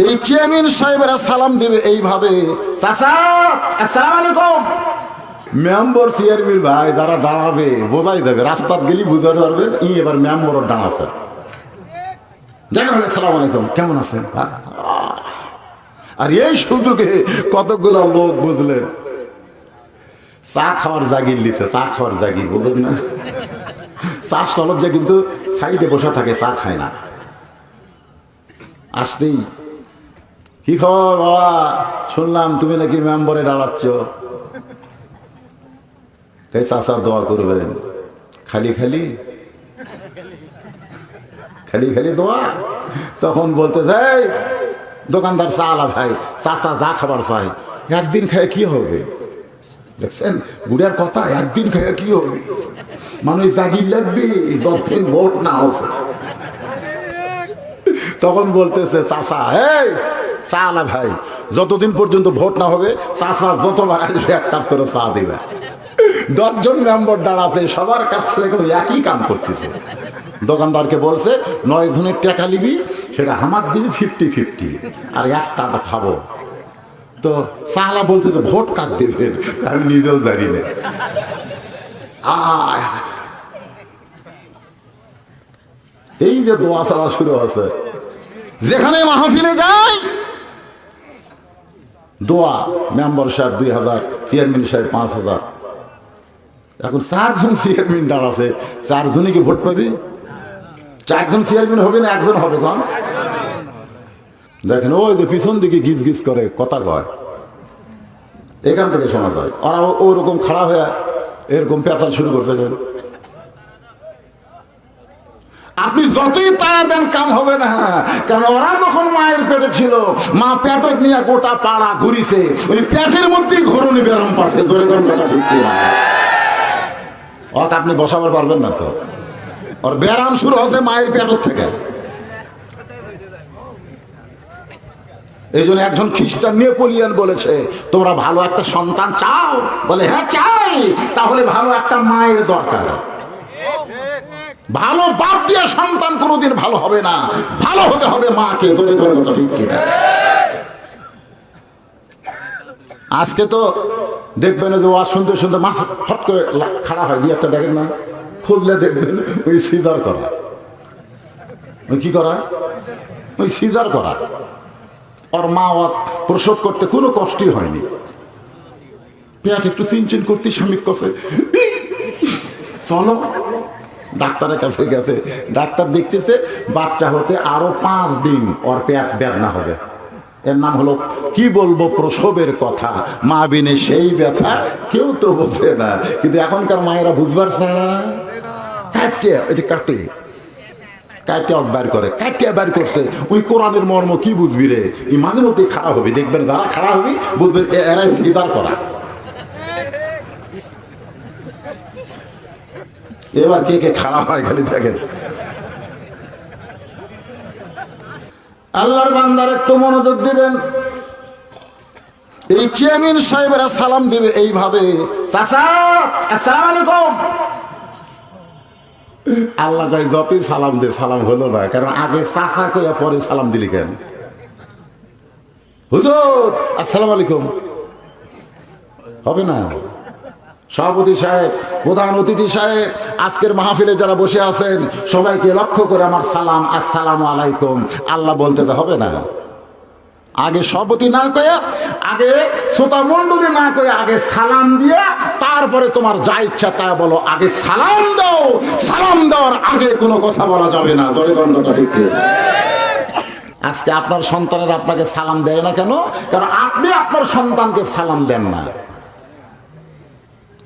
এই চেয়ারম্যান সাহেবেরা সালাম দেবে এইভাবে, চাচা আসসালামু আলাইকুম। মেম্বর চেয়ারম্যান ভাই যারা দাঁড়াবে বোঝাই দেবে, রাস্তাত গেলি বুঝাতে পারবেন এবার মেম্বরের দাঁড়াছে। জানা হলে আসসালামু আলাইকুম, কেমন আছেন? আর এই সুযোগে কতগুলো লোক বুঝলেন চা খাওয়ার জাগির লিছে, চা খাওয়ার জাগির বুঝলেন না, চা স্টলত যে কিন্তু সাইডে বসে থাকে, চা খায় না। আসতেই কি খবর বাবা, শুনলাম তুমি নাকি মেম্বরে দাঁড়াচ্ছ, তাই চাচা দোয়া করবেন। খালি খালি খালি খালি দোয়া। তখন বলতে যাই দোকানদার চা আলা ভাই, চাচা যা খাবার চাই, একদিন খায় কি হবে? দেখছেন বুড়ার কথা, একদিন খায় কি হবে? মানুষ জাগির লাগবে যতদিন ভোট না হচ্ছে। তখন বলতেছে চাচা এই চা আলা ভাই, যতদিন পর্যন্ত ভোট না হবে চাচা যতবার আসবে এক কাপ করে চা দিবে। 10 জন মেম্বার দাঁড়াতে সবার কাছ থেকে একই কাম করতেছে। দোকানদারকে বলছে 9 জনের টাকা নিবি, সেটা আমার দিবি 50-50, আর এক টাকা খাবো। তো চালা বলতে তো ভোট কাক দেবেন আমি নিজেও জানি না। এই যে দোয়া চালা শুরু আছে, যেখানে মাহফিলে যায় দোয়া, মেম্বার সাহেব 2000, চেয়ারম্যান সাহেব 5000। এখন 4 জন চেয়ারম্যান দাঁড়াছে, 4 জনই কি ভোট পাবে? 4 জন চেয়ারম্যান হবে না, একজন হবে? কন দেখেন ওই যে পিছন দিকে গিজ গিজ করে কথা কয়, এখান থেকে শোনা যায়। ওরা ওরকম খারাপ হয়ে এরকম পেঁচাল শুরু করছে। আপনি যতই তাড়া দেন কাম হবে না, কারণ ওরা যখন মায়ের পেটে ছিল, মা পেটে নিয়ে গোটা পাড়া ঘুরিছে, ওই পেটের মধ্যেই ঘরুনি বেরাম পাচ্ছে। ওকে আপনি বসাবার পারবেন না, তো ওর ব্যারাম শুরু হচ্ছে মায়ের পেটের থেকে। এই জন্য একজন খ্রিস্টান নেপোলিয়ন বলেছে, তোমরা ভালো একটা সন্তান চাও? বলে হ্যাঁ চাই, তাহলে ভালো একটা মায়ের দরকার। ভালো বাপ দিয়ে সন্তান কোনোদিন ভালো হবে না, ভালো হতে হবে মাকে। ঠিক কিনা? আজকে তো দেখবেন যে ওয়াজ শুনতে শুনতে মাছ হট করে খাড়া হয়, দিয়ে একটা দেখেন না, খুঁজলে দেখবেন ওই সিজার করা। ওই কি করা? ওই সিজার করা। ওর মা প্রসব করতে কোনো কষ্টই হয়নি, পেট একটু চিনচিন করতে স্বামীর কাছে চলো ডাক্তারের কাছে গেছে। ডাক্তার দেখতেছে বাচ্চা হতে আরো 5 দিন ওর পেট বেদনা হবে। এর নাম হলো কি বলবো প্রসবের কথা, মা বিনে সেই ব্যথা কেউ তো বোঝে না। কিন্তু এখনকার মায়েরা বুঝবার কাটে, এটি কাটে কাটে বার করে, কাটিয়া বার করছে। ওই কোরআনের মর্ম কি বুঝবি রে? এই মাঝে মধ্যে খারাপ হবে, দেখবেন যারা খারাপ হবি বুঝবেন এরাই সিজার করা। এবার কে কে খারাপ হয় খালি দেখেন। আল্লাহর বান্দার একটু মনোযোগ দিবেন। এই চেয়ারম্যান সাহেবেরা সালাম দিবে এইভাবে, চাচা আসসালামু আলাইকুম। আল্লাহ কয় যতই সালাম দে সালাম হলো না, কারণ আগে চাচা কইয়া পরে সালাম দিলি কেন? হুজুর আসসালামু আলাইকুম হবে না? সভাপতি সাহেব, প্রধান অতিথি সাহেব, আজকের মাহফিলে যারা বসে আছেন সবাইকে লক্ষ্য করে আমার সালাম, আসসালামু আলাইকুম। আল্লাহ বলতে হবে না, আগে সভাপতি না কয়ে, আগে শ্রোতা মণ্ডলী না কয়ে, আগে সালাম দিয়ে তারপরে তোমার যা ইচ্ছা তা বলো। আগে সালাম দাও, সালাম দেওয়ার আগে কোনো কথা বলা যাবে না। আজকে আপনার সন্তানের আপনাকে সালাম দেয় না কেন? কারণ আপনি আপনার সন্তানকে সালাম দেন না।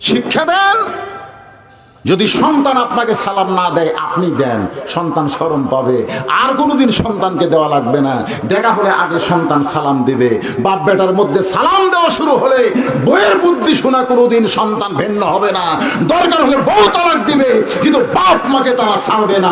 শিক্ষা দেন, যদি সন্তান আপনাকে সালাম না দেয় আপনি দেন, সন্তান শরম পাবে। আর কোনোদিন সন্তানকে দেওয়া লাগবে না। দেখা হলে আগে সন্তান সালাম দিবে। বাপ বেটার মধ্যে সালাম দেওয়া শুরু হলে বইয়ের বুদ্ধি শোনা কোনোদিন সন্তান ভিন্ন হবে না। দরকার হলে বউ তালাক দিবে, কিন্তু বাপ মাকে তারা ছাড়বে না।